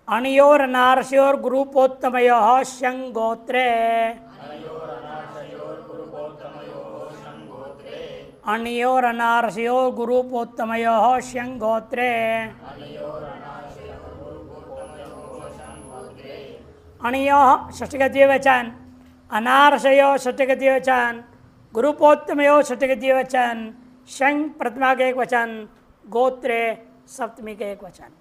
अणयोरनार्षयोर गुरुपोत्तमयोः शंगोत्रे अणयोरनार्षयोर गुरुपोत्तमयोः शंगोत्रे अणयोः षष्ठगति वचन, अनार्षयोः षष्ठगति वचन, गुरुपोत्तमयोः षष्ठगति वचन, शंग प्रथमा का एक वचन, गोत्रे सप्तमी का एक वचन।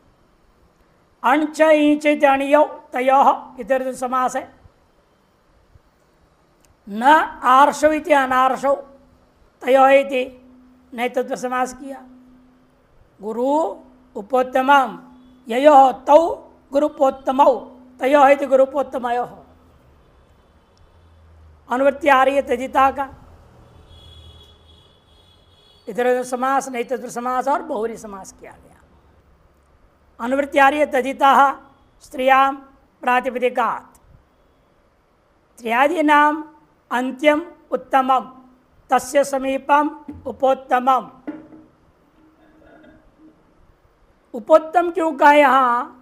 अणच ईंचित अणियो तयोः इतर समास है। न आर्षो इति अनार्षो तयोः इति नहीं तत्व समास किया। गुरु उपोत्तमम ययोः तौ गुरुपोत्तमौ तयोः इति गुरुपोत्तमयोः। अनुवृत्ति आ रही है तजिता का, इधर समास नहीं तत्व समास और बहुरी समास किया गया। अनुवृत्ति आ रही है तजिता स्त्रियां प्रातिपदिकात्, त्र्यादीनाम अंत्यम उत्तमम तस्य समीपम उपोत्तमम। उपोत्तम क्यों कहा यहाँ,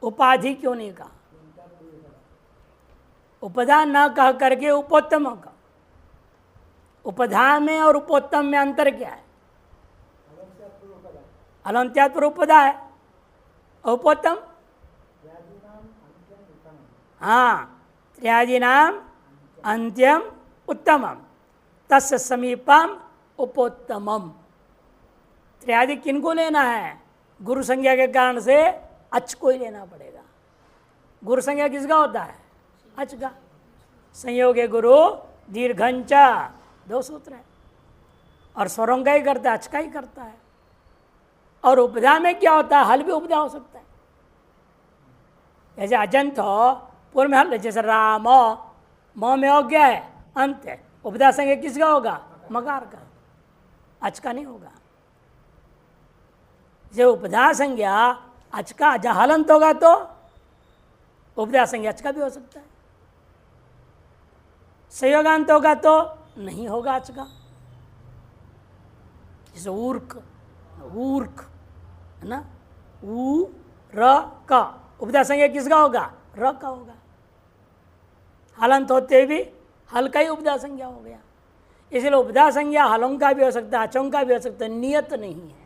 उपाधि क्यों नहीं कहा? उपधा न कह करके उपोत्तम का। उपधा में और उपोत्तम में अंतर क्या है? अलंत्यात् पूर्व उपधा है, उपोत्तम हाँ त्र्यादीनाम अंत्यम उत्तमम तस्य समीपम उपोत्तमम। त्र्यादि किनको लेना है? गुरु संज्ञा के कारण से अच को ही लेना पड़ेगा। गुरु संज्ञा किसका होता है? अच का। संयोगे गुरु दीर्घंच, दो सूत्र है, और स्वरों का ही करता है, अच का ही करता है। और उपधा में क्या होता है? हल भी उपधा हो सकता है। जैसे अजंत हो पूर्व में हल, जैसे राम म में हो गया है अंत है, उपधा संज्ञा किसका होगा? मकार का, अच का नहीं होगा। जो उपधा संज्ञा अच का जहाँ हलंत होगा तो उपधा संज्ञा अच का भी हो सकता है। संयोगांत होगा तो नहीं होगा अच का। जैसे ऊर्क, ऊर्क है ना, ऊ र का उपधा संज्ञा किसका होगा? र का होगा। हलंत होते भी हल का ही उपधा संज्ञा हो गया। इसलिए उपधा संज्ञा हलों का भी हो सकता है, अचों का भी हो सकता है, नियत नहीं है।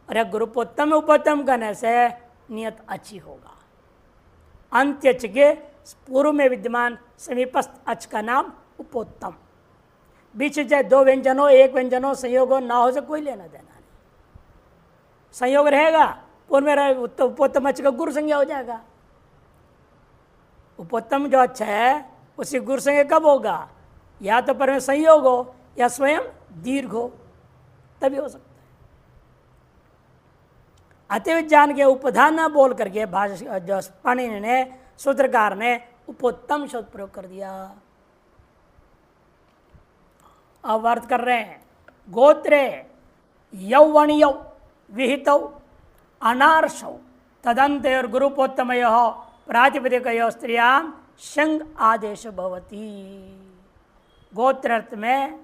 और गुरुपोत्तम उपोत्तम करने से नियत अच्छी होगा। अंत्य अच के पूर्व में विद्यमान समीपस्थ अच का नाम उपोत्तम। बीच चाहे दो व्यंजन हो, एक व्यंजन हो, संयोग हो, ना हो, से कोई लेना देना नहीं। संयोग रहेगा पूर्व में रहे तो उपोत्तम अच का गुरु संज्ञा हो जाएगा। उपोत्तम जो अच्छा है उसी गुरु संज्ञा कब होगा? या तो पर में संयोग हो या स्वयं दीर्घ हो, तभी हो सकता है। अतिविध जान के उपधा न बोल करके भाषा जो पाणिनि ने, सूत्रकार ने उपोत्तम शब्द प्रयोग कर दिया। अब अर्थ कर रहे हैं, गोत्रे यौवणियौ विहितौ अनार्षौ तदन्ते और गुरुपोत्तमयोः प्रातिपदिकयोः स्त्रियां शंग आदेश भवति। गोत्र अर्थ में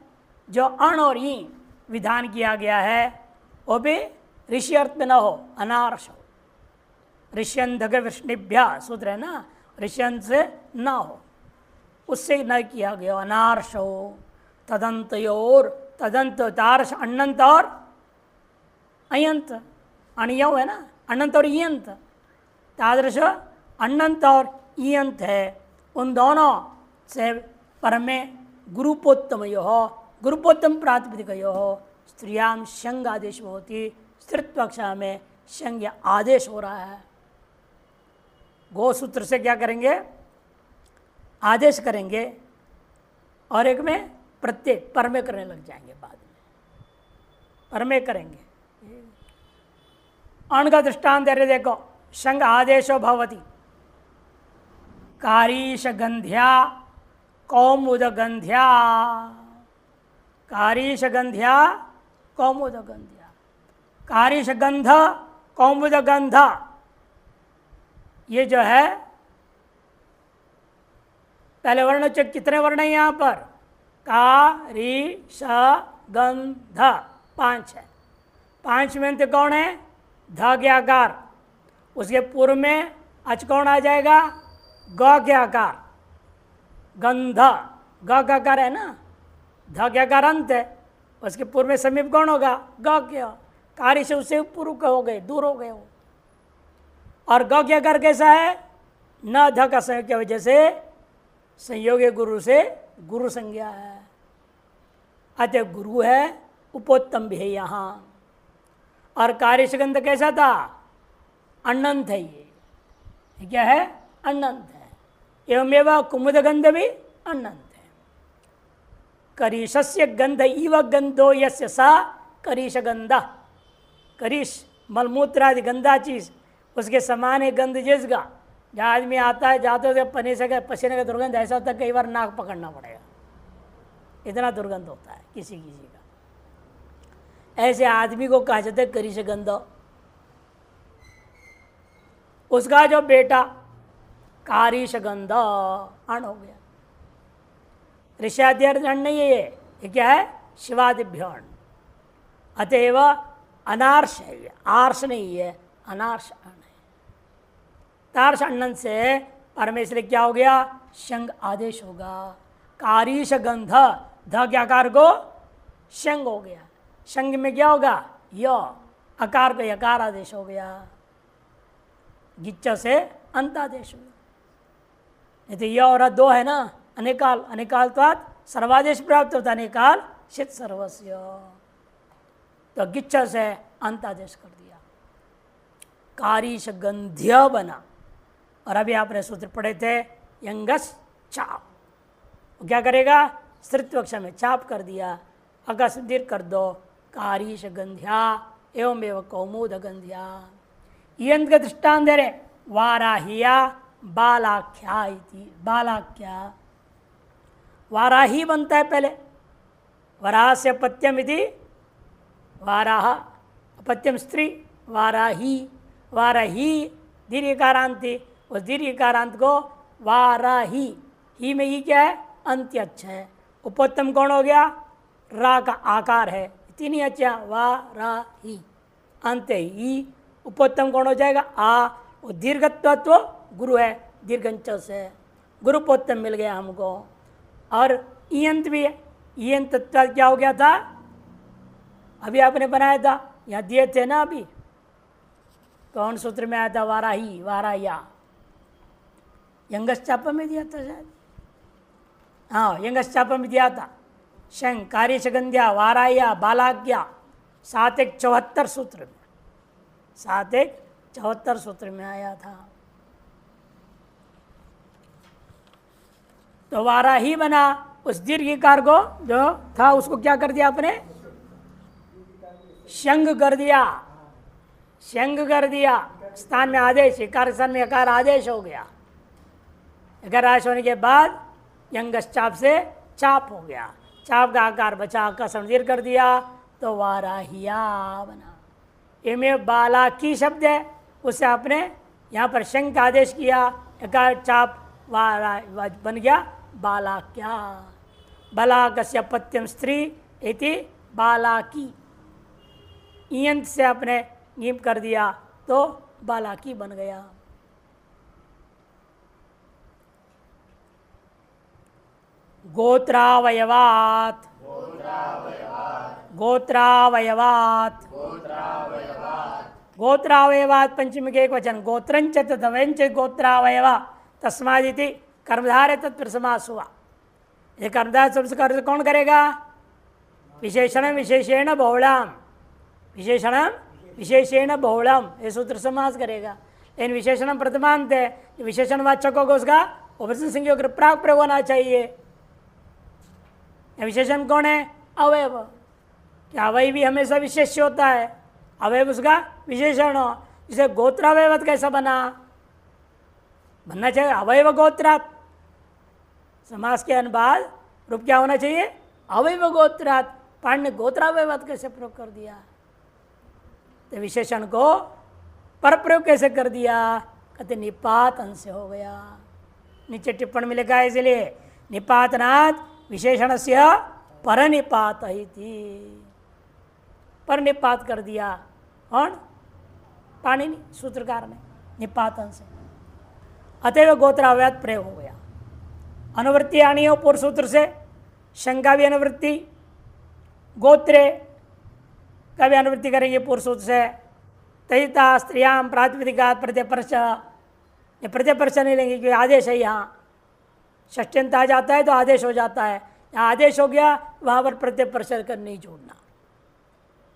जो अण और ई विधान किया गया है वो भी ऋषि अर्थ में न हो, अनार्ष हो। ऋष्यंधक विष्णुभ्या सूत्र है ना, ऋष्यंत से न हो, उससे न किया गया, अनार्ष हो। तदंतयोर, तदंत तार्ष अनंत और अयंत, अणियो है ना, अनंत और इयंत, तादृश अनंत और इयंत है। उन दोनों से पर में गुरुपोत्तमयो, गुरुपोत्तम प्रातिपदिकयो स्त्रियां शंग आदेश होती। स्त्रीत्व कक्षा में शंग आदेश हो रहा है। गो सूत्र से क्या करेंगे? आदेश करेंगे, और एक में प्रत्येक पर में करने लग जाएंगे। बाद में पर में करेंगे। अण का दृष्टांत दे रहे, देखो, शंग आदेशो भवति कारीश गंध्या कौमुद गंध्या, कारीश गंध्या कौमुद गंध्या, कारीश गंध कौमुद गंध, ये जो है पहले वर्ण चेक, कितने वर्ण है यहाँ पर? का री श गंध, 5 है। 5 में अंत कौन है? ध ज्ञाकार। उसके पूर्व में अच कौन आ जाएगा? ग के आकार, गंध, ग का आकार है ना, ध के आकार अंत है, उसके पूर्व में समीप कौन होगा? ग के। कार्य से उससे पूर्व हो गए, दूर हो गए वो। और ग के आकार कैसा है? न ध का संयोग की वजह से संयोगी गुरु से गुरु संज्ञा है, अतः गुरु है, उपोत्तम भी है यहाँ। और कार्य से गंध कैसा था? अनंत है ये क्या है? अनंत है। एवमेव कुमुद गंध भी अनंत है। करीशस्य गंध इव गंधो यस्य सा करीश गंध, करीश मलमूत्रादि गंदा चीज उसके समान है गंध जिसका। जहाँ आदमी आता है जाते हुए पसीने का दुर्गंध ऐसा होता है कई बार नाक पकड़ना पड़ेगा, इतना दुर्गंध होता है किसी किसी का। ऐसे आदमी को कहा जाता है करीश गंध। उसका जो बेटा कारीश गंध अण हो गया। ऋषाद्य अण नहीं है ये क्या है? शिवादिभ्य अण। अतएव अनार्ष है ये, आर्ष नहीं है, अनार्ष अण है। तार्ष अण्णन से परमेश्वर क्या हो गया? शंग आदेश होगा। कारीश गंध, ध के आकार को शंग हो गया। शंग में क्या होगा? य, अकार को यकार आदेश हो गया। गिच्च से अंत आदेश हो गया। तो य और दो है ना, अनेकाल, अनेकाल तो सर्वादेश प्राप्त होता, अनेकाल शित सर्वस्य। तो गिच्छ से अंत आदेश कर दिया, कारीश गंध्य बना। और अभी आपने सूत्र पढ़े थे यंगस चाप, वो क्या करेगा? स्त्रीत्व अक्षर में चाप कर दिया, अगस दीर्घ कर दो, कारीश गंध्या एवं एवं कौमुद गंध्या। यंत्र का दृष्टान दे रहे, वाराहिया बालाख्या इति। बालाख्या वाराही बनता है पहले, वराह से अपत्यम इति वाराह, अपत्यम स्त्री, वाराही, वाराही दीर्घकारांति, उस दीर्घकारांत को वाराही, ही में ही क्या है? अंत्य अच्छा है। उपोत्तम कौन हो गया? रा का आकार है, तीन ही अच्छा, वाराही अंत्य ही। उपोत्तम कौन हो जाएगा? आ, वो दीर्घत्व गुरु है, दीर्घंच से गुरुपोत्तम मिल गया हमको। और ईयंत भी है, ईयंत तत्व क्या हो गया था? अभी आपने बनाया था, यहाँ दिए थे ना अभी, कौन सूत्र में आया था? वाराही, वाराया, यंगस चापा में दिया था शायद, हाँ यंगस चापा में दिया था। शंग, कार्यशगंध्या, वाराया, बालाज्ञा, 7-1-74 सूत्र में, 7-1-74 सूत्र में आया था। तो वाराही बना, उस दीर्घिकार को जो था उसको क्या कर दिया आपने? शंग कर दिया, शंग कर दिया। स्थान में आदेश, इकार स्थान में अकार आदेश हो गया। अगर आदेश होने के बाद यंगस चाप से चाप हो गया, चाप का आकार बचा, का समझीर कर दिया, तो वाराहिया बना। इनमें बाला की शब्द है, उससे आपने यहाँ पर शंग का आदेश किया, एकार चाप वारा बन गया बालाक्या। बालाकस्य पत्यम स्त्री इति बालाकी, ईयंत से आपने नीम कर दिया तो बालाकी बन गया। गोत्रावयवात, गोत्रावयवात, गोत्रावयवात पंचमी के एक वचन, गोत्रंच तवंच गोत्रावयवा तस्मादिति कर्मधारय तत्पर समास हुआ। ये कर्मधारय संस्कार कौन करेगा? विशेषण विशेषेण बहुलाम, विशेषण विशेषेण बहुलम, ये सूत्र समास करेगा। लेकिन विशेषण प्रथमांत है, विशेषण वाचक होगा उसका उपसर्ग संज्ञा प्राक प्रयोग होना चाहिए। विशेषण कौन है? अवयव। क्या अवयव भी हमेशा विशेष्य होता है? अवयव उसका विशेषण हो। जिसे गोत्रावयवत कैसा बना? बनना चाहिए अवयव गोत्रात, समास के अनुवाद रूप क्या होना चाहिए? अवयव गोत्रात। पाठ ने गोत्रावयवत कैसे प्रयोग कर दिया? तो विशेषण को पर प्रयोग कैसे कर दिया? कहते निपात अंश से हो गया। नीचे टिप्पणी में लिखा है इसलिए निपातनात् विशेषणस्य परनिपात ही थी, परनिपात कर दिया। कौन? पाणिनि सूत्रकार ने। निपातन से, अतएव गोत्राव्यात प्रयोग हो गया। अनुवृत्ति आनी हो पूर्व सूत्र से, शंग का भी अनुवृत्ति, गोत्रे का भी अनुवृत्ति करेंगे पूर्व सूत्र से। तहिता स्त्रियाम प्रातिपदिका प्रत्यपर्श, ये प्रत्यपर्श नहीं लेंगे क्योंकि आदेश है, यहाँ षष्ट्यंत आ जाता है तो आदेश हो जाता है, यहाँ आदेश हो गया, वहाँ पर प्रत्यपर्श कर नहीं जोड़ना।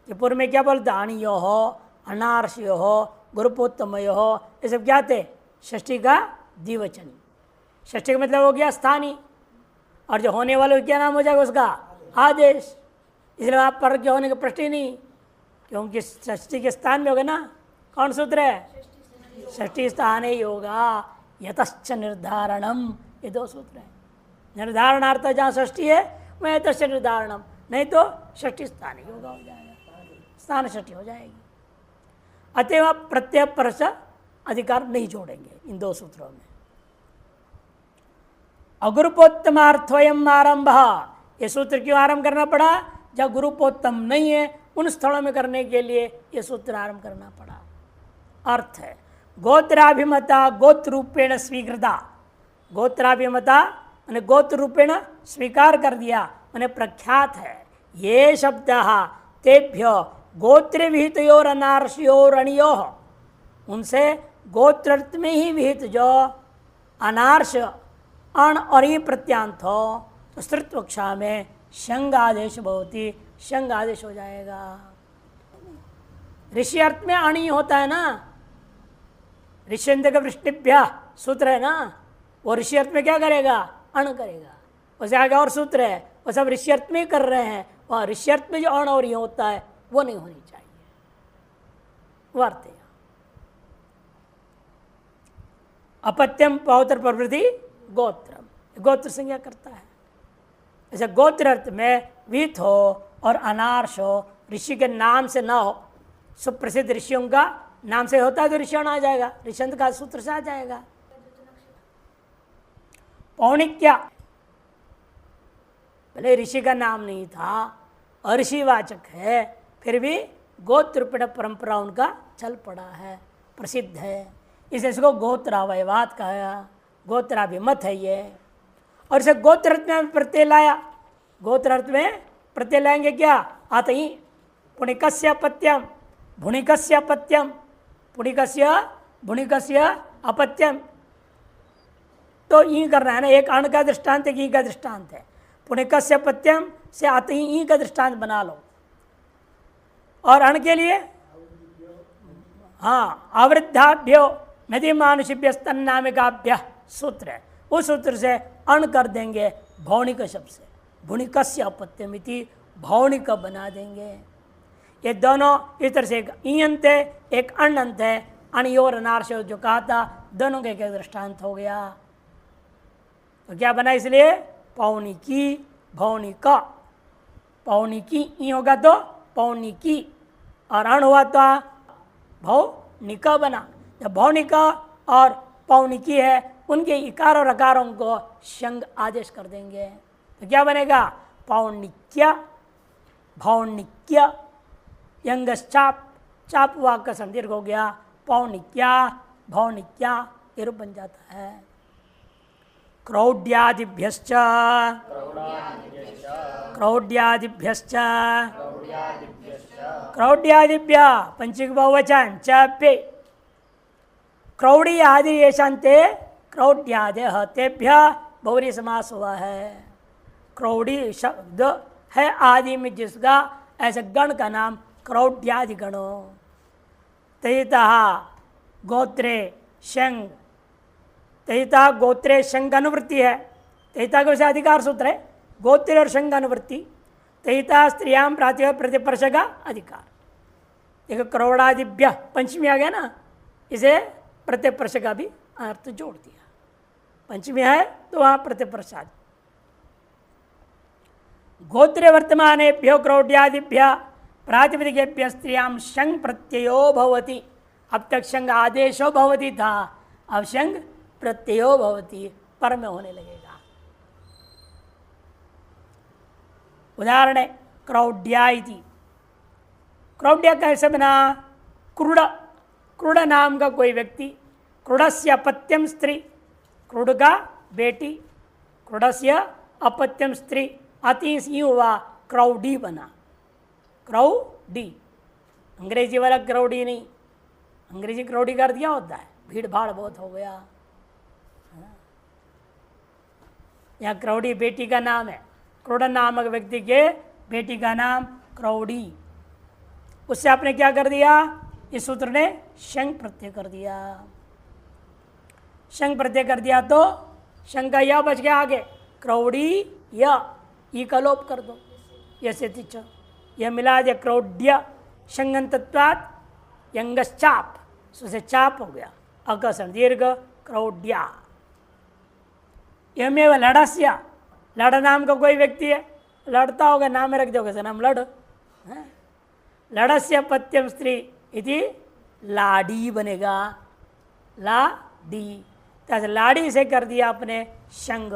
ये पूर्व में क्या बोलते, अणियो हो, अनार्षयो हो, गुरुपोत्तमयो हो, ये सब क्या थे, षष्ठी का द्विवचनी। षष्ठी का मतलब हो गया स्थानीय, और जो होने वाले क्या नाम हो जाएगा उसका, आदेश। इसलिए आप पर के होने का प्रश्न ही नहीं, क्योंकि षष्ठी के स्थान में होगा ना। कौन सूत्र है, षष्ठी स्थान ही होगा। यतश्च निर्धारणम, ये दो सूत्र है। निर्धारणार्थ जहाँ षष्ठी है वह यतश्च निर्धारणम, नहीं तो षष्ठी स्थान ही होगा, हो जाएगा, स्थान षष्ठी हो जाएगी। अतएव प्रत्यय परस अधिकार नहीं जोड़ेंगे इन दो सूत्रों में। अगुरुपोत्तमार्थोयम आरंभ, ये सूत्र क्यों आरंभ करना पड़ा, जब गुरुपोत्तम नहीं है उन स्थलों में करने के लिए ये सूत्र आरंभ करना पड़ा। अर्थ है गोत्राभिमता गोत्र रूपेण स्वीकृता, गोत्राभिमता मैंने गोत्र रूपेण स्वीकार कर दिया, मैंने प्रख्यात है। ये शब्द तेभ्यो गोत्र विहितयोर अनार्षयोर अणियो, उनसे गोत्र में ही विहित जो अनार्ष अण और ये प्रत्यांत हो तो स्तृत्व कक्षा में शंग आदेश भवति, शंग आदेश हो जाएगा। ऋषि अर्थ में अणी होता है ना, ऋष्यंत का वृष्टिभ्य सूत्र है ना, वो ऋषि अर्थ में क्या करेगा, अण करेगा। वैसे आगे और सूत्र है, वो सब ऋषि अर्थ में कर रहे हैं, वह ऋषि अर्थ में जो अण और ये होता है वो नहीं होनी चाहिए, वो अर्थ है। अपत्यम पौत्र प्रवृत्ति गोत्रम, गोत्र संज्ञा करता है। ऐसे गोत्र अर्थ में विहित हो और अनार्ष हो, ऋषि के नाम से ना हो, सुप्रसिद्ध ऋषियों का नाम से होता है तो ऋषियण आ जाएगा, ऋषंत का सूत्र से आ जाएगा। पौणिक्या, भले ऋषि का नाम नहीं था, अऋषिवाचक है, फिर भी गोत्रपीठ परंपरा उनका चल पड़ा है, प्रसिद्ध है, इसे इसको गोत्रावयवात कहा, गोत्राभिमत है ये। और इसे गोत्र अर्थ में प्रत्यय लाया, गोत्र अर्थ में प्रत्यय लाएंगे क्या, आते ही पुणिकस्य अपत्यम, भुणिकस्य अपत्यम, पुणिकस्य भुणिकस्य अपत्यम, तो ई करना है ना, एक अण का दृष्टांत एक ई का दृष्टांत है। पुणिकस्य अपत्यम से आते ही ई का दृष्टांत बना लो, और अण के लिए हाँ आवृद्धाभ्यो नदी मानुषिभ्य स्तन्नामिकाभ्य सूत्र है, उस सूत्र से अण कर देंगे भौणिक शब्द से, भुणिकस्य अपत्यमिति भौणिक बना देंगे। ये दोनों इस तरह से एक ई अंत है एक अण अंत है, अणयोर अनार्ष जो कहा था दोनों के एक दृष्टांत हो गया। तो क्या बना, इसलिए पौनिकी भौणिका, पौनिकी ई होगा तो पौनिकी, और अण हुआ तो भौनिका बना। जब भौनिका और पौनिकी है उनके इकार और अकारों को शंग आदेश कर देंगे, तो क्या बनेगा, पौनिक्या भौनिक्या, यंगश्चाप, चाप वाक का संदीर्घ हो गया, पौनिक्या भौनिक्या ये रूप बन जाता है। क्रौड्यादिभ्यश्च, क्रौड्यादिभ्यश्च, क्रौड्यादिभ्य पंचक बहुवचन चे, क्रौड़ी आदि येषान्ते क्रौड्यादयः तेभ्य बहुरी समास हुआ है। क्रौड़ी शब्द है आदि में जिसका, ऐसे गण का नाम क्रौड्यादि गणो। तहिता गोत्रे शंग, तहिता गोत्रे शंग अनुवृत्ति है, तहिता के अधिकार सूत्र है, गोत्रे और शंग अनुवृत्ति, तहिता स्त्रियां प्रातिपदिक प्रतिपर्श का अधिकार। देखो क्रौड़ादिभ्य पंचमी आ गया ना, इसे प्रत्यपर्श का भी अर्थ जोड़ दिया, पंचमी है तो वहां प्रत्यपर्श आ। गोत्रे वर्तमानेभ्यो क्रौड्यादिभ्य प्रातिपदिकेभ्य स्त्रियां शंग प्रत्ययो भवति। अब तक शंग आदेशो भवति था, अब शंग प्रत्ययो भवति पर में होने लगेगा। उदाहरण है क्रौड्या इति, क्रौड्या कैसे बना, क्रूड, क्रूड नाम का कोई व्यक्ति क्रूडस्य अपत्यम स्त्री, क्रूड का बेटी, क्रूडस्य अपत्यम स्त्री, अति हुआ क्राउडी बना, क्राउडी, अंग्रेजी वाला क्राउडी नहीं, अंग्रेजी क्राउडी कर दिया होता है भीड़ भाड़ बहुत हो गया, यहाँ क्राउडी बेटी का नाम है, क्रोड नामक व्यक्ति के बेटी का नाम क्राउडी। उससे आपने क्या कर दिया, इस सूत्र ने शंग प्रत्यय कर दिया, शंग प्रत्यय कर दिया तो शंग का या बच गया आगे, क्राउडी या ई का लोप कर दो, यसे तिच यह मिला दिया क्राउड्य, शंगन तत्वात यंगश्चाप, से चाप हो गया, अकसन दीर्घ क्राउड्या। यमेव लड़स्य, लड़ नाम का कोई व्यक्ति है, लड़ता होगा नाम में रख दोगे नाम लड़, लड़स्य पत्यम स्त्री इति लाडी बनेगा, लाडी, तो लाडी से कर दिया आपने शंग,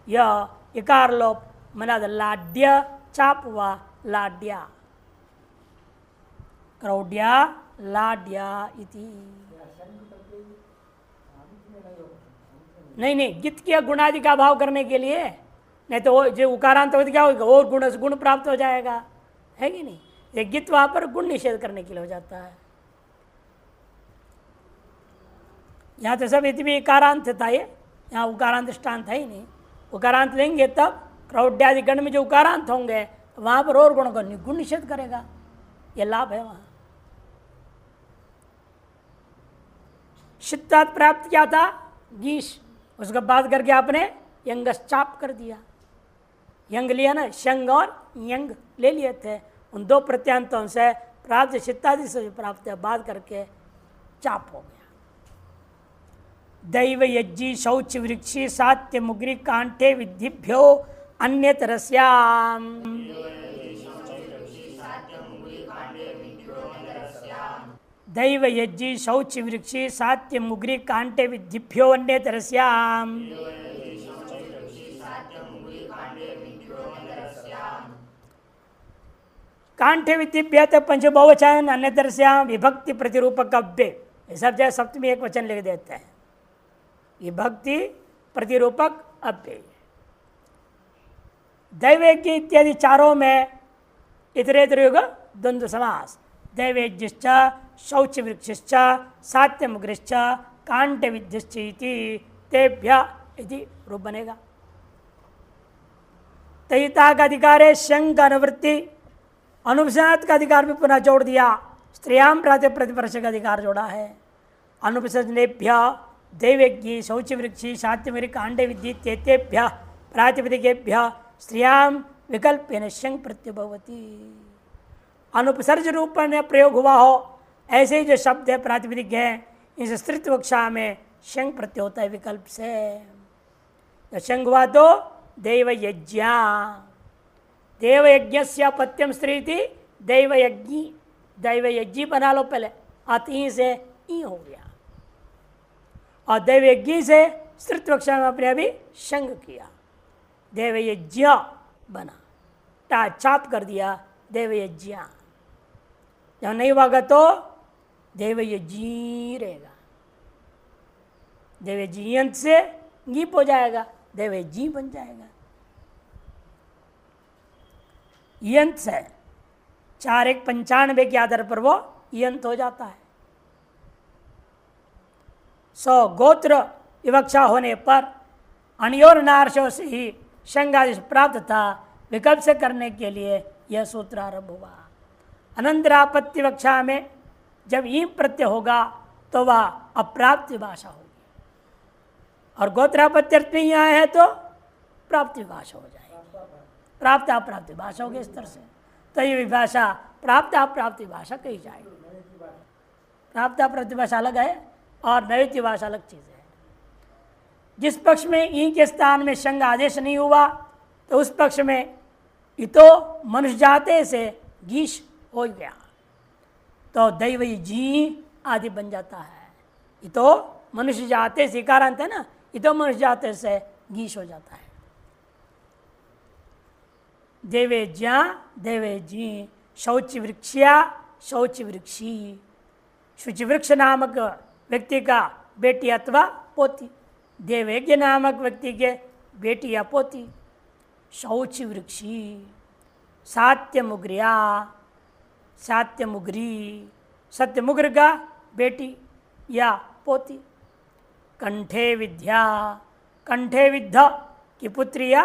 यह इकार लोप मना लाड्य चाप हुआ लाड्या, क्राउड्या लाड्या इति। नहीं गित किया गुणादि का भाव करने के लिए, नहीं तो वो जो उकारांत हो क्या होगा, और गुण प्राप्त हो जाएगा, है कि नहीं, ये गित वहां पर गुण निषेध करने के लिए हो जाता है। यहाँ तो सब इतनी इकारांत था, ये यहाँ उकारांत दृष्टांत है ही नहीं, उकारांत लेंगे तब क्राउड्यादि गण में जो उकारांत होंगे वहां पर और गुणों का गुण निषेध करेगा, ये लाभ है वहां। शित्तात प्राप्त क्या था, गीश, उसका बात करके आपने यंगश्चाप कर दिया, यंग लिया ना, शंग और यंग ले लिए थे, उन दो प्रत्यांतों से प्राप्त शित्तादि से प्राप्त बात करके चाप हो गया। दैव यज्ञी शौच वृक्षी सात्य मुगरी कांठे विधिभ्यो अन्यतरस्याम, दैव यज्ञी शौच वृक्षी सात्य मुगरी कांटे विधिभ्यो अन्यतरस्याम, कांठे विधिभ्य तो पंचबहुवचन अन्यतरस्याम विभक्ति प्रतिरूपक अव्यय, ये सब जगह सप्तमी एक वचन लिख देते हैं, विभक्ति प्रतिरूपक अव्यय। दैवयज्ञ इत्यादि चारों में इतरेतर युग द्वंद्व समास, दैवयज्ञश्च शौच वृक्षश्च सात्य मुग्रश्च कांट विद्यश्च इति तेभ्य इति रूप बनेगा। तयिता का अधिकार है शंग का अनुवृत्ति, अनुपसर्ग का अधिकार भी पुनः जोड़ दिया, स्त्रियाम प्रातः प्रतिवर्ष का अधिकार जोड़ा है। अनुपसर्जनेभ्य दैवयज्ञ शौच वृक्षी सात्य मुग्री कांडे विद्धि तेभ्य प्रातिपदिकेभ्य स्त्रियाम विकल्पेन शंग प्रत्यय भवति। अनुपसर्ज रूप में प्रयोग हुआ हो ऐसे ही जो शब्द है प्रातिपदिक है, इस स्त्रीत्व कक्षा में शंग प्रत्यय होता है विकल्प से। तो शंग हुआ तो देवयज्ञा, देवयज्ञस्य पत्यम स्त्री थी दैवयज्ञी, दैवयज्ञी बना लो पहले, अति से ई हो गया, और दैवयज्ञी से स्त्रीत्व कक्षा में अपने अभी शंग किया, देवयज्ञ बना, टा चाप कर दिया देवयज्ञा। जब नहीं होगा तो देवयजी रहेगा, देवयजीयंत से गीप हो जाएगा, देवयजी बन जाएगा। यंत से 4-1-95 के आधार पर वो यंत हो जाता है। सो गोत्र विवक्षा होने पर अनियोर नार्शों से ही शंगादेश प्राप्त था, विकल्प से करने के लिए यह सूत्र आरंभ हुआ। अनंतरापत्ति वक्षा में जब ई प्रत्यय होगा तो वह अप्राप्त भाषा होगी, और गोत्रापत्ति अर्थ में यहाँ है तो प्राप्त भाषा हो जाएगी, प्राप्त अप्राप्त भाषा होगी इस तरह से। तो ये भाषा प्राप्त अप्राप्त भाषा कही जाएगी। प्राप्त अप्राप्त भाषा अलग है और नैत्य भाषा अलग चीज़ है। जिस पक्ष में ई के स्थान में शंग आदेश नहीं हुआ तो उस पक्ष में इतो मनुष्य जाते से गीश हो गया, तो दैवई जी आदि बन जाता है। इतो मनुष्य जाते से कारांत है ना, इतो मनुष्य जाते से गीश हो जाता है। देवे ज्ञा देवे जी शौच वृक्षिया शौच वृक्षी, शुचि वृक्ष नामक व्यक्ति का बेटी अथवा पोती, देवयज्ञ नामक व्यक्ति के बेटी या पोती। शौच वृक्षी, सात्यमुग्रिया, सात्यमुग्री, सत्यमुग्र का बेटी या पोती। कंठे विद्या, कंठे विद्या की पुत्री या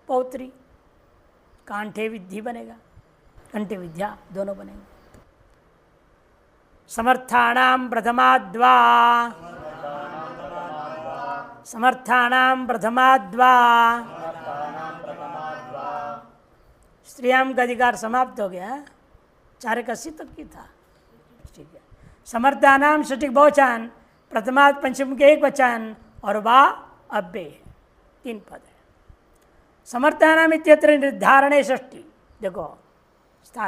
पौत्री, कांठे विद्धि बनेगा, कंठे विद्या दोनों बनेंगे। समर्थानाम प्रथमाद्वा, समर्थानाम प्रथमाद्वा, स्त्रियाम का अधिकार समाप्त हो गया, 481 तक की था, ठीक है। समर्थानाम षष्ठी बहुवचन, प्रथमाद पंचम के एक वचन और वा अव्यय है, 3 पद है। समर्थानाम इत्यत्र निर्धारणे षष्ठी, देखो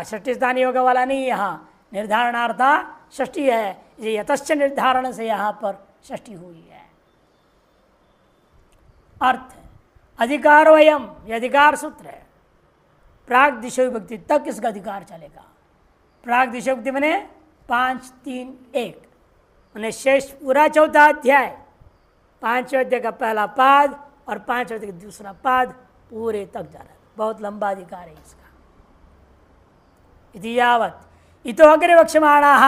षष्ठी स्थानीय योग वाला नहीं, यहाँ निर्धारणार्था षष्ठी है, ये यतश्च निर्धारण से यहाँ पर षष्ठी हुई है। अर्थ अधिकार वयम, ये अधिकार सूत्र है। प्राग दिशा विभक्ति तक इसका अधिकार चलेगा। प्राग दिशा विभक्ति मैंने 5, 3, 1 मैंने शेष पूरा चौथा अध्याय, 5वें अध्याय का पहला पाद और 5वें अध्याय का दूसरा पाद पूरे तक जा रहा है, बहुत लंबा अधिकार है इसका। इति यावत् इतो अग्रे वक्ष्यमाणाः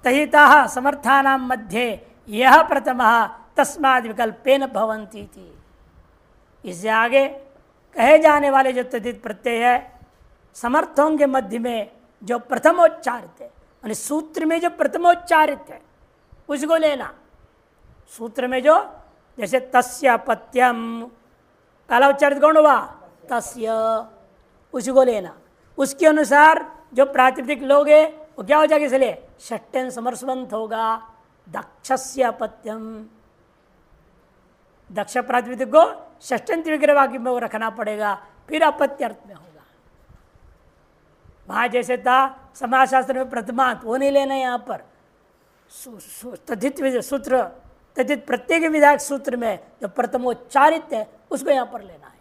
तहितः समर्थानां मध्ये यह प्रथमः तस्माद् विकल्पेन भवन्ति इति। इससे आगे कहे जाने वाले जो तद्धित प्रत्यय है समर्थों के मध्य में जो प्रथमोच्चारित है, यानी सूत्र में जो प्रथमोच्चारित है उसको लेना। सूत्र में जो जैसे तस्य अपत्यम, पहला उच्चारित कौन हुआ? तस्य, उसको लेना। उसके अनुसार जो प्रातिपदिक लोगे वो क्या हो जाएगा? इसलिए षष्ठ्यन समरसवंत होगा। दक्षस्य अपत्यम, दक्ष प्रातिपदिक को षष्ठ्यंत विग्रह वाक्य में वो रखना पड़ेगा, फिर अपत्य अर्थ में होगा। वहां जैसे था समाजशास्त्र में प्रथमांत, वो नहीं लेना यहाँ पर। तद्धित सूत्र, तद्धित प्रत्येक विधायक सूत्र में जो प्रथमोच्चारित है उसको यहाँ पर लेना है।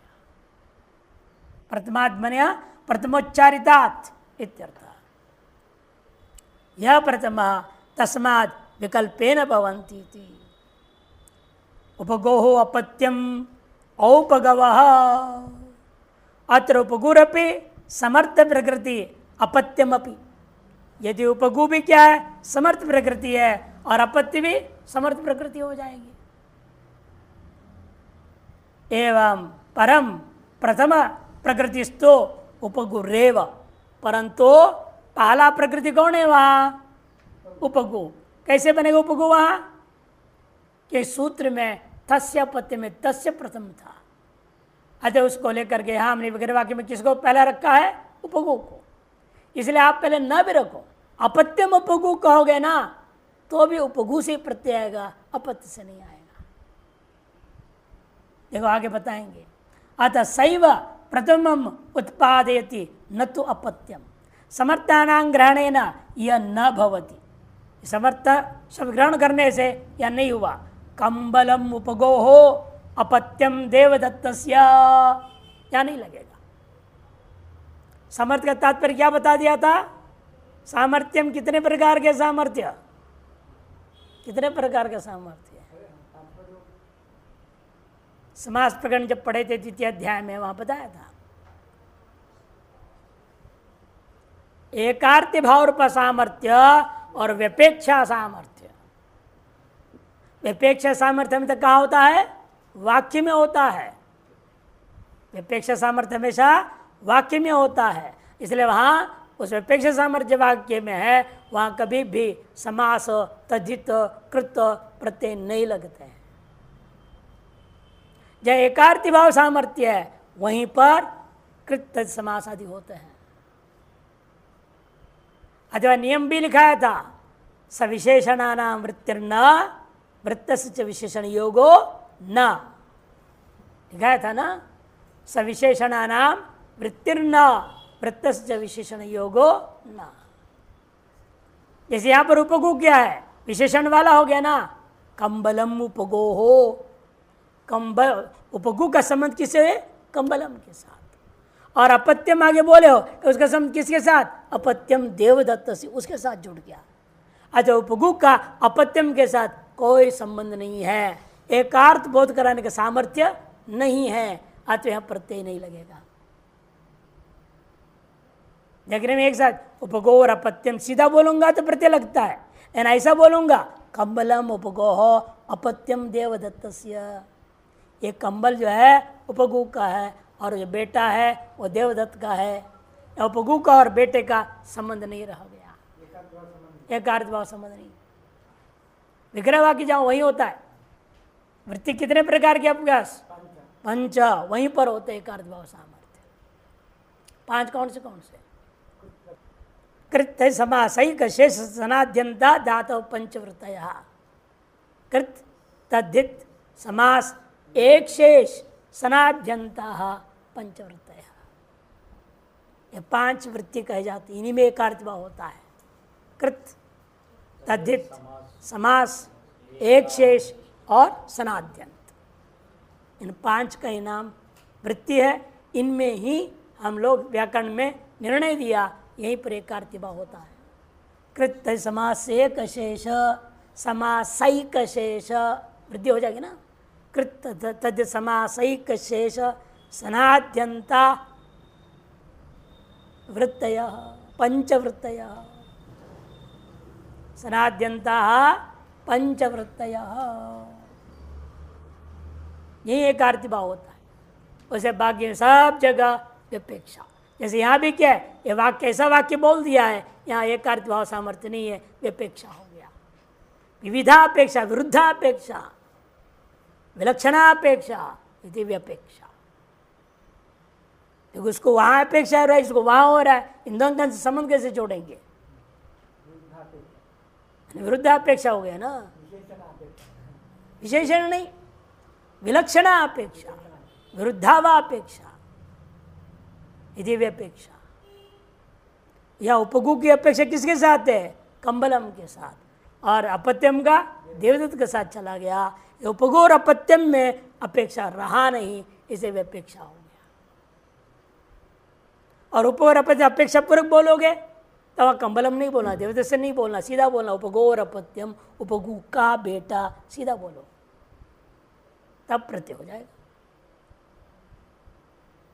प्रथमात् मने प्रथमोच्चारितात् इत्यर्थ। यह प्रथम तस्मात् विकल्पेन भवन्ति इति। उपगोः अपत्यम औपगवः, अत्र उपगुरपि समर्थ प्रकृति अपत्यमपि। यदि उपगु भी क्या है? समर्थ प्रकृति है, और अपत्य भी समर्थ प्रकृति हो जाएगी। एवं परम प्रथम प्रकृतिस्तो उपगुरेव, परंतु पहला प्रकृति कौन है वहां? उपगु। कैसे बनेगा उपगु वहां? कि सूत्र में तस्य अपत्य में तस्य प्रथम था, अतः उसको लेकर के हमने विग्रह वाक्य में किसको पहले रखा है? उपगु को। इसलिए आप पहले न भी रखो, अपत्यम उपगु कहोगे ना तो भी उपगु से प्रत्यय आएगा, अपत्य से नहीं आएगा। देखो आगे बताएंगे। अतः सैव प्रथमम उत्पादयति न तो अपत्यम, समर्थानां ग्रहणेन यह न भवति। समर्थ शब्द ग्रहण करने से यह नहीं हुआ। कंबलम उपगोहो अपत्यम देवदत्तस्य, या नहीं लगेगा। समर्थ का तात्पर्य क्या बता दिया था? सामर्थ्यम कितने प्रकार के सामर्थ्य? कितने प्रकार के सामर्थ्य? समास प्रकरण जब पढ़े थे द्वितीय अध्याय में, वहां बताया था एकार्थ भाव रूप सामर्थ्य और व्यपेक्षा सामर्थ्य। व्यपेक्षा सामर्थ्य में तो कहाँ होता है? वाक्य में होता है। व्यपेक्षा सामर्थ्य हमेशा वाक्य में होता है, इसलिए वहां उस व्यपेक्ष सामर्थ्य वाक्य में है, वहां कभी भी समास, तद्धित, कृत प्रत्यय नहीं लगते हैं। जब एकार्थी भाव सामर्थ्य है वहीं पर कृत समास आदि होते हैं। अथवा नियम भी लिखाया था, सविशेषणानां वृत्तिर्न वृत्तस्य च विशेषण योगो न, लिखाया था ना। सविशेषणानां वृत्तिर्न वृत्तस्य च विशेषण योगो न। जैसे यहां पर उपगु क्या है? विशेषण वाला हो गया ना। कंबलम उपगो हो, कंबल उपगु का संबंध किसे है? कंबलम के साथ। और अपत्यम आगे बोले हो तो उसका संबंध किसके साथ? अपत्यम देवदत्त से, उसके साथ जुड़ गया। अच्छा, उपगु का अपत्यम के साथ कोई संबंध नहीं है, एकार्थ बोध कराने का सामर्थ्य नहीं है, अतः यहां प्रत्यय नहीं लगेगा। देखने में एक साथ उपगोर अपत्यम सीधा बोलूंगा तो प्रत्यय लगता है, लेकिन ऐसा बोलूंगा कंबलम उपगोह अपत्यम देवदत्तस्य, ये कंबल जो है उपगु का है और जो बेटा है वो देवदत्त का है। उपगु का और बेटे का संबंध नहीं रह गया, एकार्थ भाव संबंध नहीं। विग्रह वाक्य जहां वही होता है। वृत्ति कितने प्रकार के आपके पास? पंच, वहीं पर होते हैं एकार्थ भाव सामर्थ्य। 5 कौन से? कृत समासैक शेष सनाद्यंता धातु पंचवृत्तय। कृत तद्धित समास एक शेष सनाद्यंता पंचवृत्तय, ये 5 वृत्ति कही जाती, इन्हीं में एकार्थ भाव होता है। कृत तद्धित समास एक शेष और सनाद्यंत, इन 5 का ही नाम वृत्ति है। इनमें ही हम लोग व्याकरण में निर्णय दिया, यहीं पर एकार्थ भाव होता है। कृत समास एक शेष समासैक शेष वृद्धि हो जाएगी ना। कृत तद समासैक शेष सनाद्यंता वृत्तय पंचवृत्तय, सनाद्यंता पंचवृत्तय, यही एकार्थ भाव होता है। वैसे बाकी सब जगह विपेक्षा, जैसे यहाँ भी क्या है, ये वाक्य ऐसा वाक्य बोल दिया है, यहाँ एकार्थ भाव सामर्थ्य नहीं है, विपेक्षा हो गया। विविधापेक्षा, विरुद्धापेक्षा, विलक्षणापेक्षा, यदि व्यपेक्षा, तो उसको वहां अपेक्षा हो रहा है, इसको वहां हो रहा है, इन दोनों से संबंध कैसे जोड़ेंगे? विरुद्धापेक्षा हो गया ना, विशेषण नहीं, विलक्षणापेक्षा, विरुद्धावापेक्षा, यदि व्यपेक्षा। यह उपगु की अपेक्षा किसके साथ है? कंबलम के साथ, और अपत्यम का देवदत्त के साथ चला गया। उपगु और अपत्यम में अपेक्षा रहा नहीं, इसे व्यपेक्षा हो गया। और उप और अपत्य अपेक्षा पूर्वक बोलोगे तो वह कंबलम नहीं बोलना, देवदत्त से नहीं बोलना, सीधा बोलना उपगु और अपत्यम, उपगु का बेटा, सीधा बोलो, तब प्रत्यय हो जाएगा।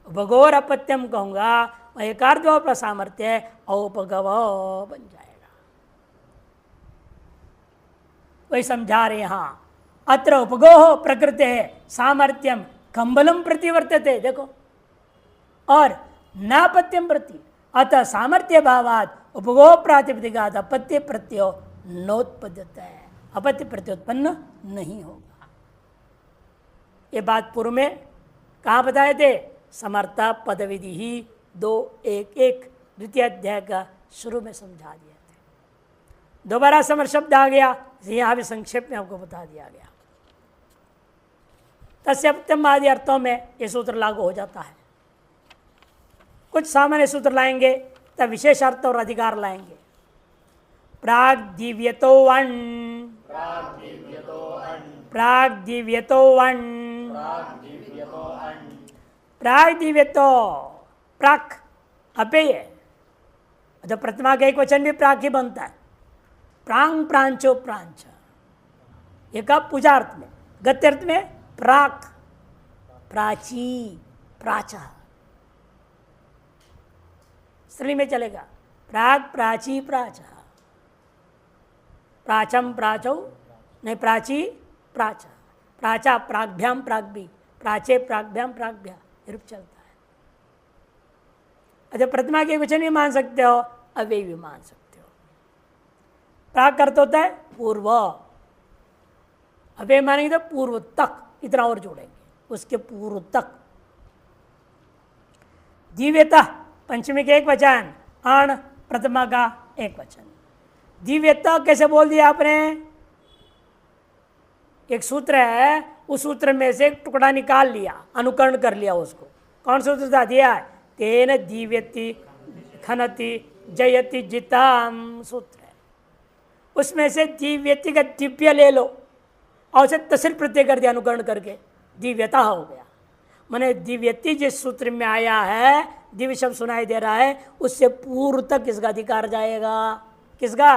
उपगोर अपत्यम कहूंगा वह एकार्थ भाव का सामर्थ्य है, औपगव बन जाएगा। वही समझा रहे यहां, अत्र उपगोह प्रकृति है सामर्थ्यम कंबलम प्रतिवर्तते, देखो, और नापत्यम प्रति, अतः सामर्थ्य भावात उपगोह प्रातिपदिकात अपत्य प्रत्यो नोत्पद्यते, अपत्य प्रत्योत्पन्न नहीं होगा। ये बात पूर्व में कहाँ बताए थे? समर्था पदविधि ही 2:1:1 द्वितीय अध्याय का शुरू में समझा दिए थे। दोबारा समर शब्द आ गया, यहाँ भी संक्षेप में आपको बता दिया गया। तस्यप्तम आदि अर्थों में ये सूत्र लागू हो जाता है। कुछ सामान्य सूत्र लाएंगे तब विशेष अर्थ और अधिकार लाएंगे। प्राग दिव्यतो वन, प्राग दिव्यतो वन, प्राग दिव्यतो, प्राक अपेय, तो प्रतिमा का एक वचन भी प्राक ही बनता है। प्रांग प्रांचो प्रांच, ये कब? पूजार्थ में। गत्यर्थ में प्राक, प्राची, प्राचा, स्त्री में चलेगा प्राक प्राची प्राचा, प्राचम प्राचौ, नहीं प्राची प्राचा, प्राचा प्राग्भ्याम प्राग्भी, प्राचे प्राग्भ्याम प्राग्भ्या, रूप चलता है। अच्छा, प्रतिमा के वचन भी मान सकते हो, अव्यय भी मान सकते हो। प्राक अर्थ होता है पूर्व, अव्यय मानेंगे तो पूर्व तक, इतना और जोड़ेंगे, उसके पूर्व तक। दिव्यता पंचमी के एक वचन, अण प्रतिमा का एक वचन। दिव्यता कैसे बोल दिया आपने? एक सूत्र है, उस सूत्र में से एक टुकड़ा निकाल लिया, अनुकरण कर लिया उसको। कौन सा सूत्र दिया है? तेन दिव्यति खनति जयति जिताम सूत्र है। उसमें से दिव्यति का दिव्य ले लो और उसे तसिल प्रत्यय कर दिया, अनुकरण करके दिव्यता हो गया। माने दिव्यति जिस सूत्र में आया है, दिव्य शब्द सुनाई दे रहा है, उससे पूर्व तक किसका अधिकार जाएगा? किसका?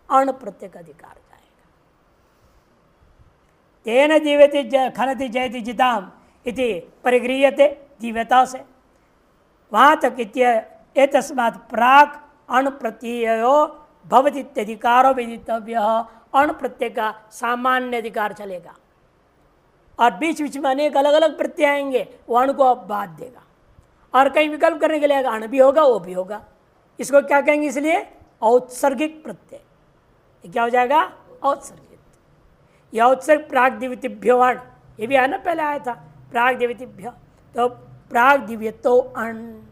अण प्रत्यय का अधिकार जाएगा। तेन जीवति खनति जयति जिताम इति परिगृह्यते जीवता से। वहाँ तक एतस्मात् प्राक् अण प्रत्ययो भवति इत्यधिकारो विदितव्य। अण प्रत्यय का सामान्य अधिकार चलेगा और बीच बीच में अनेक अलग अलग प्रत्यय आएंगे, वो अण को बाध देगा। और कहीं विकल्प करने के लिए अण भी होगा वो भी होगा। इसको क्या कहेंगे? इसलिए औत्सर्गिक प्रत्यय। ये क्या हो जाएगा? औत्सर्गिक। यह औत्सर्ग प्राग्दिव्यतिभ्यो अण, ये भी है ना, पहले आया था प्राग्दिव्यतिभ्य। तो प्राग्दिव्यतो अण,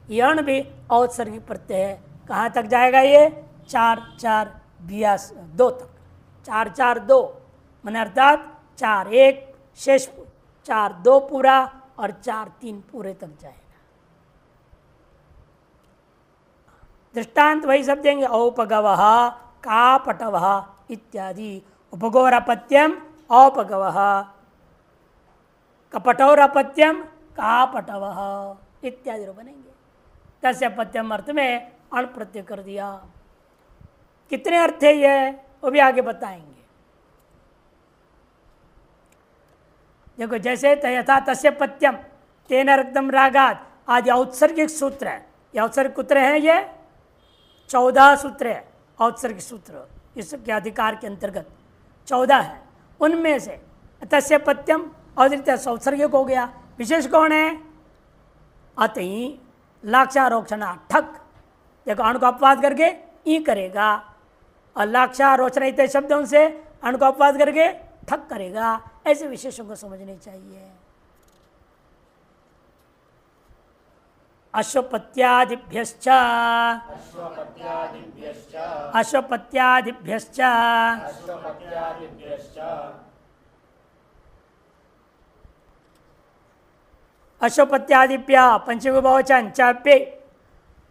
ये अण भी औत्सर्गिक प्रत्यय है। कहाँ तक जाएगा ये? 4 4 2 तक। 4 4 2 मन अर्थात 4 1 शेष 4 2 पूरा और 4 3 पूरे तक जाएगा। दृष्टांत वही सब देंगे। औपगवः कापटवः इत्यादि। उपगोरपत्यम औपगवः, कपटौरपत्यम कापटवः इत्यादि बनेंगे। तस्य पत्यम अर्थ में अण प्रत्यय कर दिया। कितने अर्थ है ये, वो भी आगे बताएंगे। देखो, जैसे यथा तस्य पत्यम तेन रक्तम रागात आदि औत्सर्गिक सूत्र है। ये औत्सर्गिक सूत्र हैं, ये 14 सूत्र है औत्सर्गिक सूत्र, इसके अधिकार के अंतर्गत 14 है। उनमें से तस्य पत्यम अद्वितीय औत्सर्गिक हो गया। विशेष कौन है? अतई लाक्षारोक्षणा ठक। देखो, अण को अपवाद करके ई करेगा और लाक्षारोचना इत्यादि शब्दों से अण को अपवाद करके ठक करेगा। ऐसे विशेषों को समझने चाहिए। अश्वपत्यादिभ्यश्च अश्वपत्यादिभ्यश्च अश्वपत्यादिभ्य पंचमी बहुवचन चाप्य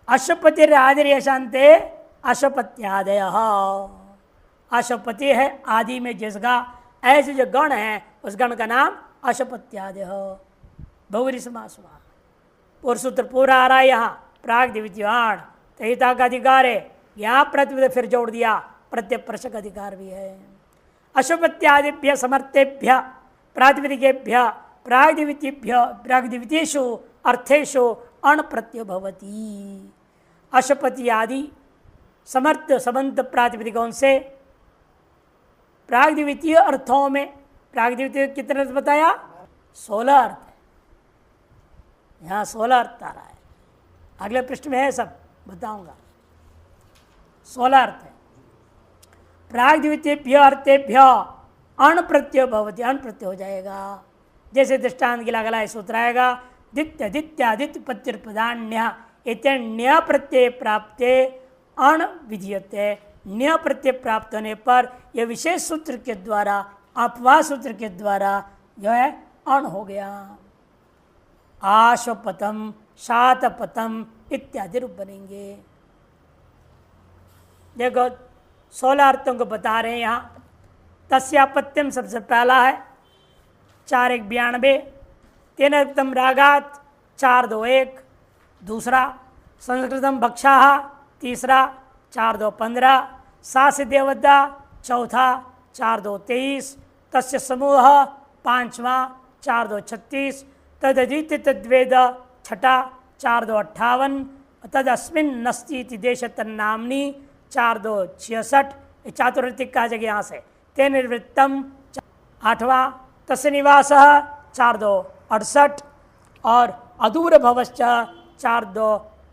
अश्वपतिरादिरेशांते अश्वपत्यादयः। अश्वपति है आदि में जिसका, ऐसे जो गण है उस गण का नाम अश्वपत्यादय। बहुव्रीहि समास हुआ। पूर्व सूत्र पूरा आ रहा है यहाँ। प्राग्दिव्यतिवाण तहिता का अधिकार है, यहाँ प्रतिपद फिर जोड़ दिया, प्रत्यय प्रशक अधिकार भी है। अश्वपत्यादिभ्य समर्थेभ्य प्रातिपदिकेभ्य प्राग्दिव्यतिभ्य प्राग्दिव्यतेषु अर्थेषु अण प्रत्यय भवति। अश्वपति आदि समर्थ समंत प्रातिपदिकों से प्राग्दिव्यतीय अर्थों में, प्राग्दिव्यतीय कितने अर्थ बताया? 16 अर्थ है। यहाँ 16 अर्थ आ रहा है, अगले पृष्ठ में है, सब बताऊंगा। 16 अर्थ है। प्राग्दिव्यतेभ्य अर्थेभ्य अण प्रत्यय भवति, अण प्रत्यय हो जाएगा। जैसे दृष्टांत के अगला सूत्र आएगा, दित्य दित्यादित्य पत्तिर्पदान्य इत्य प्रत्यय प्राप्ते अण विधीयते। न्य प्रत्यय प्राप्त होने पर यह विशेष सूत्र के द्वारा, अपवाद सूत्र के द्वारा जो है अण हो गया। आश्वपतम शातपतम इत्यादि रूप बनेंगे। देखो 16 अर्थों को बता रहे हैं यहाँ। तस्यापत्यम सबसे पहला है 4 1 92, तेन रक्तम रागात 4 2 1, दूसरा संस्कृतम भक्षाः, तीसरा 4 2 15, सास्य देवता चौथा 4 2 23, तस्य समूह पांचवा 4 2 36, तददिति तद्वेद छठा 4 2 58, तदस्मिन् नस्ति इति देश तन्नाम्नि 4 2 66, चातुर्वर्तिक का जगह यहाँ से। तेन निवृत्तम 8वां, तस्य निवासः 4 2 68 और अदूर भवश्च 4 2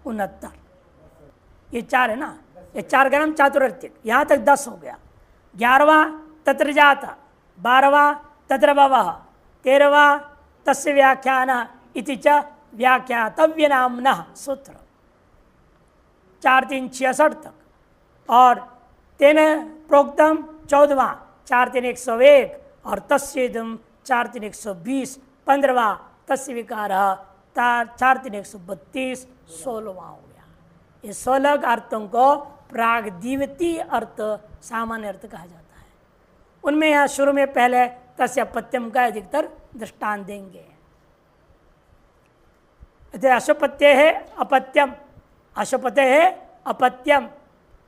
69। ये 4 है ना, ये 4 का नाम चातुर्वर्तिक। यहाँ तक 10 हो गया। 11वां तत्र जाता, 12वां तत्र भवः, 13वां तस्य व्याख्यान इति च व्याख्यातव्य नाम्नः सूत्र 4 3 66 तक। और तेन प्रोक्तम 14वां 4 3 101 और तस्येदम 4 3 120, 15वां तस्य विकारः 4 3 132, 16वां हो गया। ये 16 अर्थों को प्राग्दिव्यतीय अर्थ, सामान्य अर्थ कहा जाता है। उनमें यहाँ शुरू में पहले तस्य अपत्यम का अधिकतर दृष्टांत देंगे। अश्वपत्य है अपत्यम, अश्वपत्य है अपत्यम,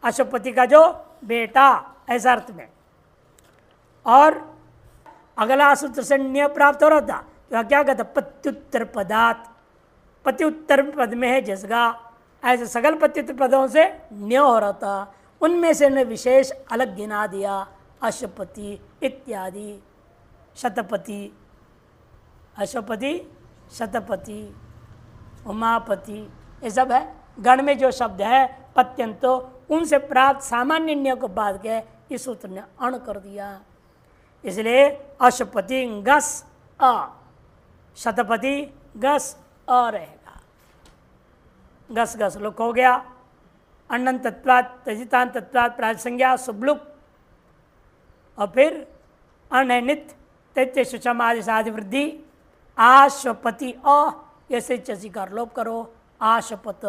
अश्वपति का जो बेटा, ऐसा अर्थ में। और अगला सूत्र से न्य प्राप्त हो रहा था, तो क्या कहता पत्युत्तर पदात, पत्युत्तर पद में है जसगा, ऐसे सकल पत्युत्तर पदों से न्य हो रहा था, उनमें से ने विशेष अलग गिना दिया, अशपति इत्यादि, शतपति, अशपति, शतपति, उमापति, ये सब है गण में जो शब्द है पत्यंतो, उनसे प्राप्त सामान्य न्य को बात के इस सूत्र ने अण कर दिया। इसलिए अशपति गस अ, शतपति गस अ रहेगा, गस गस लुक हो गया। अन्नन तत्वात् तजितान तत्वात् प्रासंज्ञा सुबलुक, और फिर अनित तैत्य सुषम आदि साधि वृद्धि, आश्वपति अ ऐसे चसिकार लोप करो, आशपत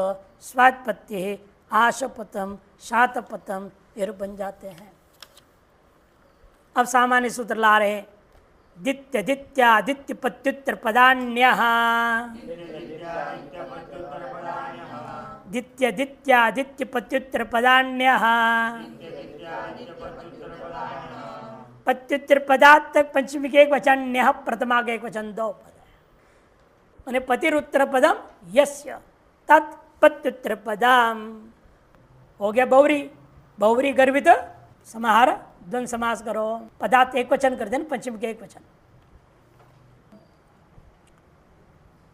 स्वात्पत्ति आशपतम शातपतम ये बन जाते हैं। अब सामान्य सूत्र ला रहे हैं, दित्य दित्यादित्य पत्युत्तर पदान्य, दित्य दित्यादित्य पत्युत्तर पदान्य, पत्युत्तर पदात् तक पंचमी के एक वचन, न्यः प्रथमा के एक वचन, दो पद है। पतिरुत्तर पदम यस्य तत् पत्युत्तर पदम हो गया बहुरी, बहुरी गर्भित समाहार द्वंद समास करो, पदार्थ एक वचन कर देना, पंचमी के एक वचन।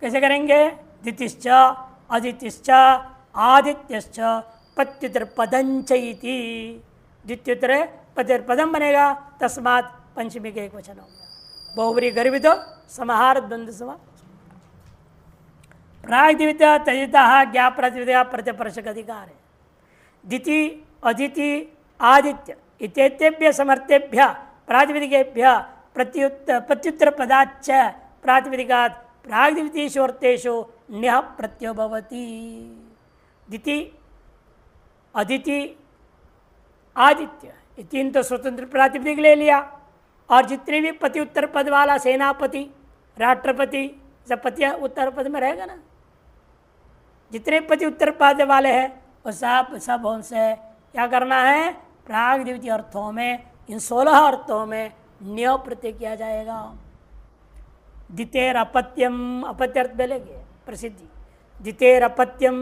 कैसे करेंगे? दितिश्च अदितिश्च आदित्यश्च पत्युत्तर पदंच इति, द्वितीयोत्तर पत्युत्तर पदम बनेगा, तस्मात् पंचमी के एक वचन हो गया। बहुवरी गर्भित समाहार द्वंद समास। प्राग्दिविद्या तजिता ज्ञा प्रतिविद्या प्रत्यपर्शक अधिकार है। दिति अदिति आदित्य इत्येतेभ्य समर्थेभ्य प्रातिपदिकेभ्य प्रत्युत्तर पदाच्च प्रातिपदिकात् प्राग्दिवितीषु न्यः प्रत्ययो भवति। दिति अदिति आदित्य ये तीन तो स्वतंत्र प्रातिपदिक ले लिया, और जितने भी पति उत्तर पद वाला सेनापति राष्ट्रपति सब पति उत्तर पद में रहेगा ना, जितने पति उत्तर पद वाले हैं वो सब उनसे क्या करना है? प्राग्दिवितीय अर्थों में, इन 16 अर्थों में न्य प्रत्यय किया जाएगा। दितेर अपत्यम, अपत्य अर्थ मिलेंगे प्रसिद्धि, दितेर अपत्यम,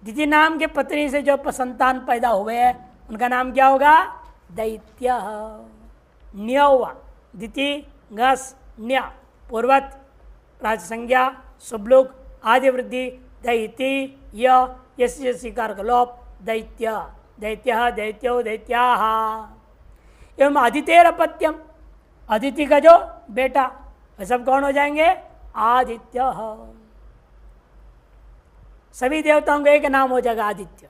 दिति नाम के पत्नी से जो संतान पैदा हुए हैं उनका नाम क्या होगा? दैत्य। न्य हुआ, दिति घस न्य, पूर्वत प्राचसंज्ञा शुभलुक आदि वृद्धि, दैति यस्य स्वीकार का लोप, दैत्य दैत्य दैत्यो दैत्याः। एवं आदितेर अपत्यम, अदिति का जो बेटा, वे सब कौन हो जाएंगे? आदित्य। सभी देवताओं का एक नाम हो जाएगा आदित्य।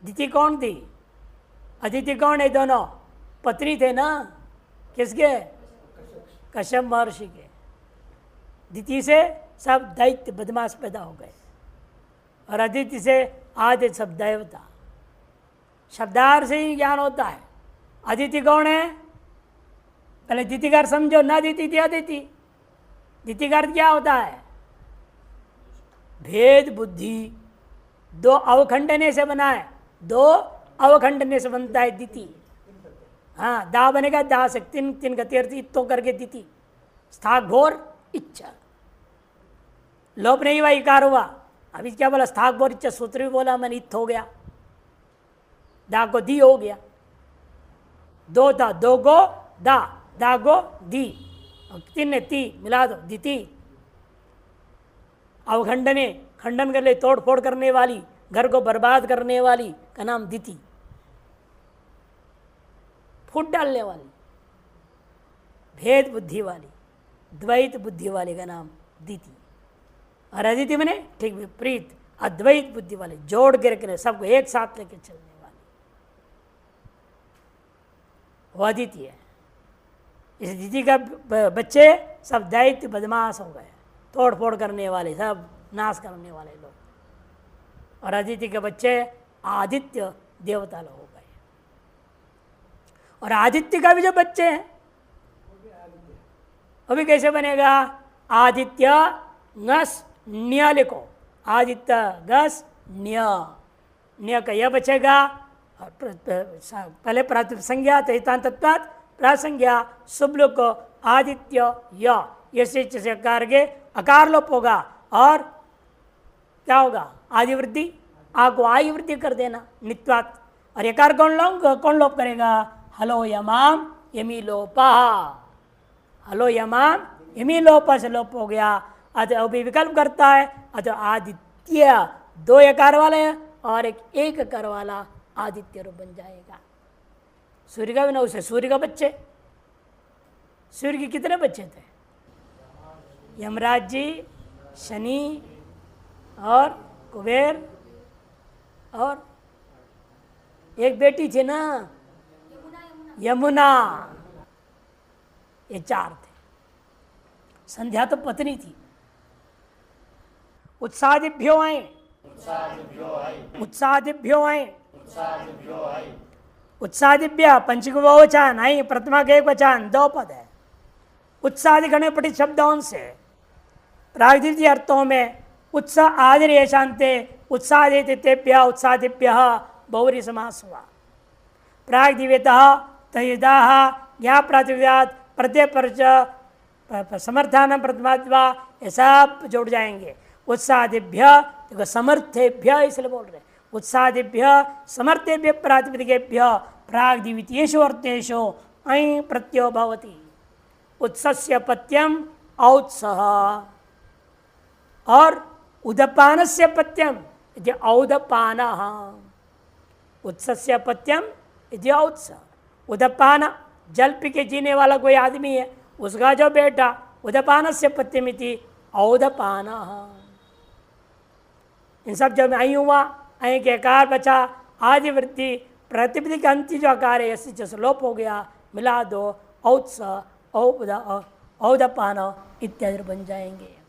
दिति कौन थी? अदिति कौन है? दोनों पत्नी थे ना, किसके? कश्यप महर्षि के। दिति से सब दैत्य बदमाश पैदा हो गए, और अदिति से आदित्य सब देवता। शब्दार्थ से ही ज्ञान होता है। अदिति कौन है? पहले दिति का अर्थ समझो, ना दिति थी अदिति। दिति का अर्थ क्या होता है? भेद बुद्धि, दो अवखंडने से बना है, दो अवखंडने से बनता है दिति। हाँ, दा बनेगा दा से, तीन तीन का तीर्थ इत्तो करके दिति, स्थाक घोर इच्छा, लोप नहीं हुआ, इकार हुआ। अभी क्या बोला? स्थाक घोर इच्छा, सूत्र भी बोला मैंने, इत हो गया, दा को दी हो गया, दो दा, दो गो दा, दा गो दी, तीन ने ती मिला दो, दिति। अवखंडने, खंडन कर ले, तोड़ फोड़ करने वाली, घर को बर्बाद करने वाली का नाम दिति, फूट डालने वाली, भेद बुद्धि वाली, द्वैत बुद्धि वाली का नाम दिति। और अदिति मैंने ठीक विपरीत, अद्वैत बुद्धि वाले, जोड़ के रखने, सबको एक साथ लेके चलने वाली, वो अदिति है। इस दिति का बच्चे सब दैत्य बदमाश हो गए, तोड़ फोड़ करने वाले, सब नाश करने वाले लोग। और अदिति के बच्चे आदित्य देवता लोग हो गए। और आदित्य का भी जो बच्चे हैं वो भी कैसे बनेगा? आदित्य ngस न्य लिखो, आदित्य गस न्य, न्य का यह बचेगा। पहले प्रातिपदिक संज्ञा तहितान तत्वात् रासंज्ञा शुभलुक आदित्य य से अकार के अकार लोप होगा और क्या होगा आदिवृद्धि को आयु वृद्धि कर देना नित्वात। और यकार कौन लोप करेगा हलो यमाम यमी लोपा हलो यमाम यमी लोपा से लोप हो गया। अतः अभी विकल्प करता है अतः आदित्य दो यकार वाले हैं और एक यकार वाला आदित्य रूप बन जाएगा। सूर्य का भी ना उसे सूर्य का बच्चे सूर्य के कितने बच्चे थे यमराज जी शनि और कुबेर और एक बेटी थी ना यमुना ये चार थे। संध्या तो पत्नी थी। उत्सादिभ्यो आए उत्सादिभ्य पंचक बहुवचन आई प्रथमा के एक वचन दो पद है। उत्सादि गणे पठित शब्दों से प्रागद्वितीय अर्थों में उत्साह आदि ये शांते उत्सादितेभ्य उत्सादिभ्य बहुरी समास हुआ। प्रागदिव्यतः तयदा ज्ञा प्रातिपदात प्रत्यय पर समर्थान प्रथमात्वा ये सब जोड़ जाएंगे। उत्सादिभ्य देखो समर्थेभ्य इसलिए बोल रहे उत्सादिभ्य समर्थेभ्य प्रातिपदिकेभ्य प्रागद्वितीयेषु अर्थेषु ऐ प्रत्ययो भवति। उत्सस्य पत्यम औत्सह और उदपानस्य पत्यम इति औदपानः। उत्सस्य पत्यम इति औत्सह उदपान जल पी के जीने वाला कोई आदमी है उसका जो बेटा उदपानस्य पत्यम इति औदपानः। इन सब जब आई हुआ ऐ के आकार बचा आदि वृद्धि प्रतिपदी का अंति जो आकार है ऐसे लोप हो गया मिला दो औत्सह औदपान इत्यादि बन जाएंगे।